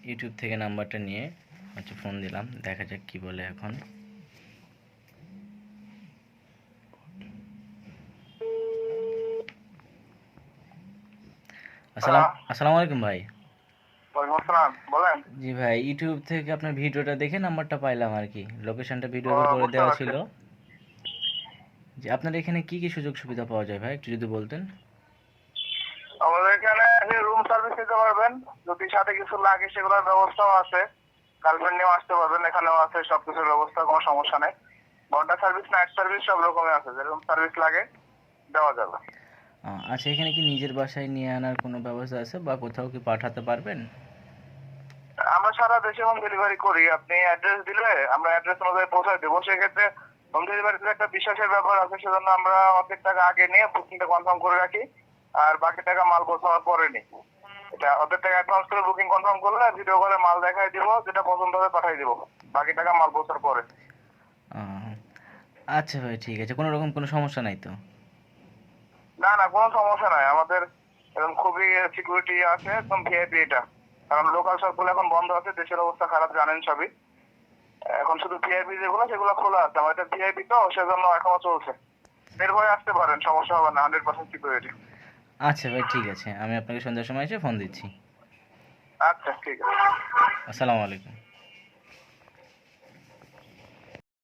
YouTube থেকে নাম্বারটা নিয়ে হচ্ছে ফোন দিলাম, দেখা যাক কি বলে এখন। আসসালামু আলাইকুম ভাই। ওয়ালাইকুম আসসালাম, বলেন। জি ভাই, ইউটিউব থেকে আপনার ভিডিওটা দেখে নাম্বারটা পাইলাম আর কি, লোকেশনটা ও, ভিডিওর উপরে বুঝতে দেওয়া পারছি। ছিল। যে আপনার এখানে কি কি সুযোগ সুবিধা পাওয়া যায় ভাই, একটু যদি বলতেন। আমাদের এখানে রুম সার্ভিস নিতে পারবেন, যদি সাথে কিছু লাগে সেগুলোর ব্যবস্থাও আছে। গার্লফ্রেন্ড নিয়েও আসতে পারবেন, এখানেও আছে সবকিছুর ব্যবস্থা, কোনো সমস্যা নেই। ঘন্টা সার্ভিস, নাইট সার্ভিস সব রকমের আছে, যেরকম সার্ভিস লাগে দেওয়া যাবে। আচ্ছা, এখানে কি নিজের বাসায় নিয়ে আনার কোনো ব্যবস্থা আছে বা কোথাও কি পাঠাতে পারবেন? আমরা সারা দেশে হোম ডেলিভারি করি, আপনি অ্যাড্রেস দিলে আমরা অ্যাড্রেস অনুযায়ী পৌঁছায় দেবো। সেক্ষেত্রে হোম ডেলিভারিতে একটা বিশ্বাসের ব্যাপার আছে, সেজন্য আমরা অর্ধেক টাকা আগে নিয়ে বুকিংটা কনফার্ম করে রাখি, আর বাকি টাকা মাল পৌঁছানোর পরে নিই। এটা অর্ধেক টাকা অ্যাডভান্স করে বুকিং কনফার্ম করলে ভিডিও কলে মাল দেখাই দিব, যেটা পছন্দ হবে পাঠাই দিব, বাকি টাকা মাল পৌঁছার পরে। আহ, আচ্ছা ভাই, ঠিক আছে, কোনো রকম কোনো সমস্যা নাই তো? না না, কোনো সমস্যা নাই আমাদের, একদম খুবই সিকিউরিটি আছে, একদম ভিআইপি এটা। কারণ লোকাল সবগুলো এখন বন্ধ আছে, দেশের অবস্থা খারাপ জানেন সবই। এখন শুধু ভিআইপি যেগুলো সেগুলো খোলা আছে, আমার এটা ভিআইপি তো সেজন্য এখনো চলছে। নির্ভয়ে আসতে পারেন, সমস্যা হবে না, 100% সিকিউরিটি। আচ্ছা ভাই, ঠিক আছে, আমি আপনাকে সন্ধ্যার সময় এসে ফোন দিচ্ছি। আচ্ছা, ঠিক আছে। আসসালামু আলাইকুম।